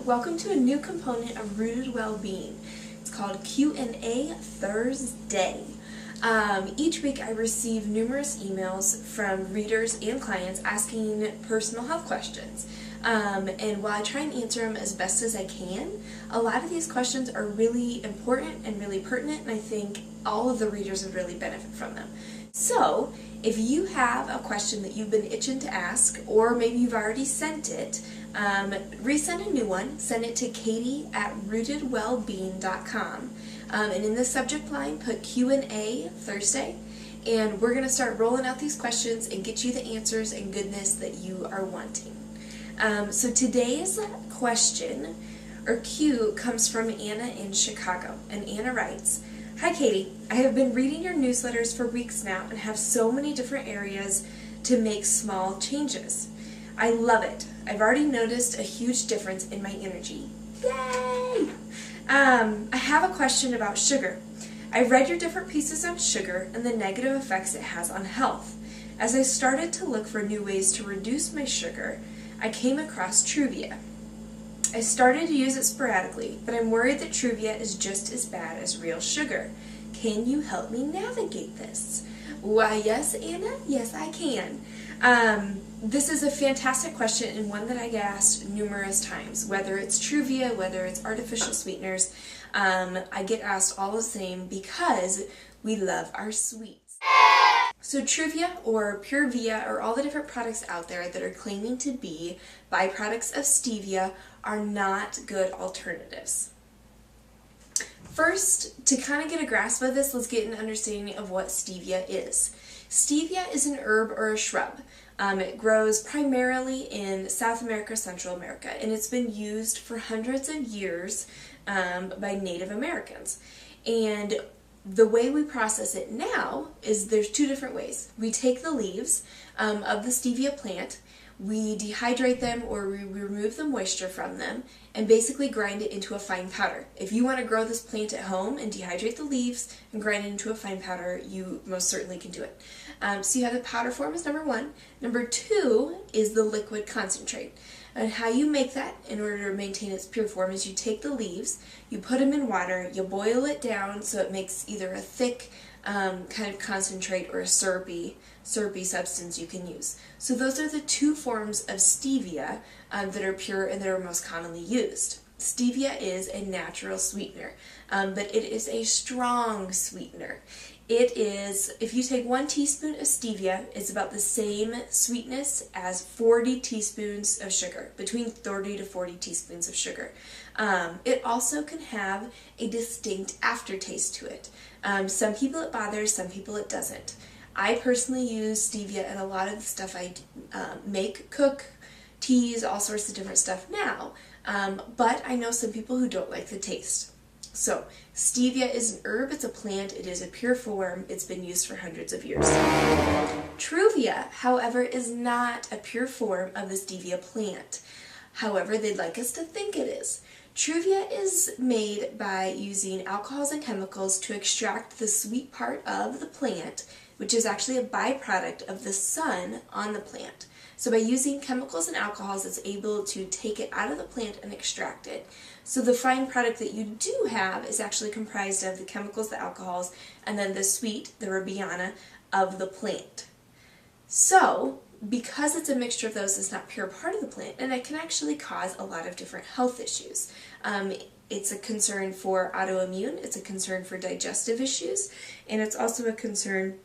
welcome to a new component of Rooted Wellbeing. It's called Q&A Thursday. Each week I receive numerous emails from readers and clients asking personal health questions. And while I try and answer them as best as I can, a lot of these questions are really important and really pertinent, and I think all of the readers would really benefit from them. So, if you have a question that you've been itching to ask, or maybe you've already sent it, resend a new one. Send it to katie@rootedwellbeing.com. And in the subject line, put Q&A Thursday, and we're going to start rolling out these questions and get you the answers and goodness that you are wanting. So today's question, or Q, comes from Anna in Chicago, and Anna writes, "Hi Katie, I have been reading your newsletters for weeks now and have so many different areas to make small changes. I love it. I've already noticed a huge difference in my energy. Yay! I have a question about sugar. I've read your different pieces on sugar and the negative effects it has on health. As I started to look for new ways to reduce my sugar, I came across Truvia. I started to use it sporadically, but I'm worried that Truvia is just as bad as real sugar. Can you help me navigate this?" Why, yes, Anna, yes, I can. This is a fantastic question and one that I get asked numerous times. Whether it's Truvia, whether it's artificial sweeteners, I get asked all the same because we love our sweets. So Truvia or Purevia or all the different products out there that are claiming to be byproducts of stevia are not good alternatives. First, to kind of get a grasp of this, let's get an understanding of what stevia is. Stevia is an herb or a shrub. It grows primarily in South America, Central America, and it's been used for hundreds of years by Native Americans. And the way we process it now is there's two different ways. We take the leaves of the stevia plant, we dehydrate them or we remove the moisture from them and basically grind it into a fine powder. If you want to grow this plant at home and dehydrate the leaves and grind it into a fine powder, you most certainly can do it. So you have the powder form is number one. Number two is the liquid concentrate. And how you make that in order to maintain its pure form is you take the leaves, you put them in water, you boil it down so it makes either a thick kind of concentrate or a syrupy substance you can use. So those are the two forms of stevia that are pure and that are most commonly used. Stevia is a natural sweetener, but it is a strong sweetener. It is, if you take 1 teaspoon of stevia, it's about the same sweetness as 40 teaspoons of sugar, between 30 to 40 teaspoons of sugar. It also can have a distinct aftertaste to it. Some people it bothers, some people it doesn't. I personally use stevia in a lot of the stuff I make, cook, teas, all sorts of different stuff now, but I know some people who don't like the taste. So, stevia is an herb, it's a plant, it is a pure form, it's been used for hundreds of years. Truvia, however, is not a pure form of the stevia plant. However, they'd like us to think it is. Truvia is made by using alcohols and chemicals to extract the sweet part of the plant, which is actually a byproduct of the sun on the plant. So by using chemicals and alcohols, it's able to take it out of the plant and extract it. So the fine product that you do have is actually comprised of the chemicals, the alcohols, and then the sweet, the rubiana, of the plant. So, because it's a mixture of those, it's not pure part of the plant, and it can actually cause a lot of different health issues. It's a concern for autoimmune, it's a concern for digestive issues, and it's also a concern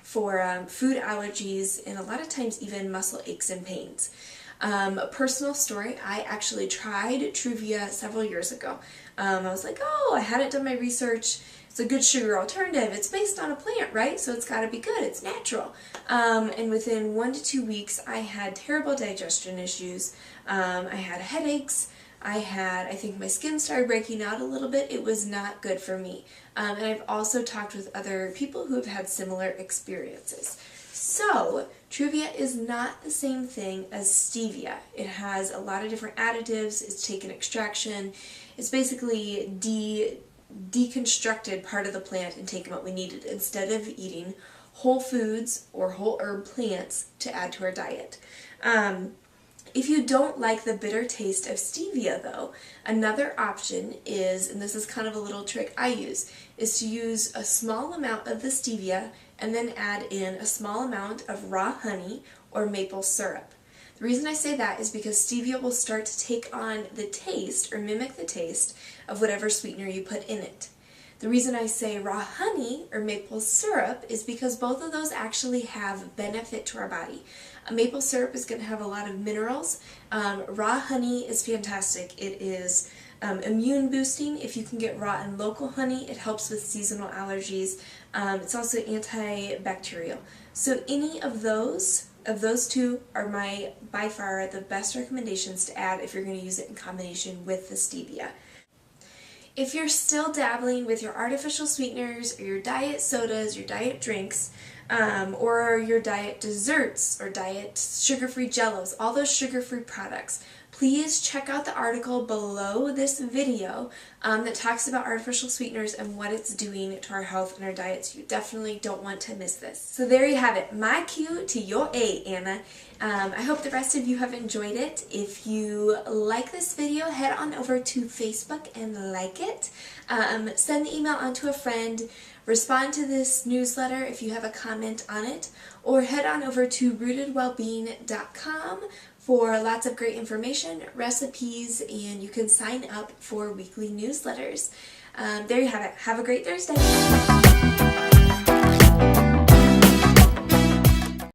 for food allergies and a lot of times even muscle aches and pains. A personal story, I actually tried Truvia several years ago. I was like, oh, I hadn't done my research. It's a good sugar alternative. It's based on a plant, right? So it's got to be good. It's natural. And within 1 to 2 weeks, I had terrible digestion issues. I had headaches. I think my skin started breaking out a little bit. It was not good for me. And I've also talked with other people who have had similar experiences. So, Truvia is not the same thing as stevia. It has a lot of different additives. It's taken extraction. It's basically deconstructed part of the plant and taken what we needed instead of eating whole foods or whole herb plants to add to our diet. If you don't like the bitter taste of stevia though, another option is, and this is kind of a little trick I use, is to use a small amount of the stevia and then add in a small amount of raw honey or maple syrup. The reason I say that is because stevia will start to take on the taste or mimic the taste of whatever sweetener you put in it. The reason I say raw honey or maple syrup is because both of those actually have benefit to our body. Maple syrup is going to have a lot of minerals. Raw honey is fantastic. It is immune boosting. If you can get raw and local honey, it helps with seasonal allergies. It's also antibacterial. So any of those two are by far the best recommendations to add if you're going to use it in combination with the stevia. If you're still dabbling with your artificial sweeteners or your diet sodas, your diet drinks, or your diet desserts or diet sugar-free jellos, all those sugar-free products, please check out the article below this video that talks about artificial sweeteners and what it's doing to our health and our diets. You definitely don't want to miss this. So there you have it, my cue to your A, Anna. I hope the rest of you have enjoyed it. If you like this video, head on over to Facebook and like it. Send the email on to a friend. Respond to this newsletter if you have a comment on it, or head on over to rootedwellbeing.com for lots of great information, recipes, and you can sign up for weekly newsletters. There you have it. Have a great Thursday.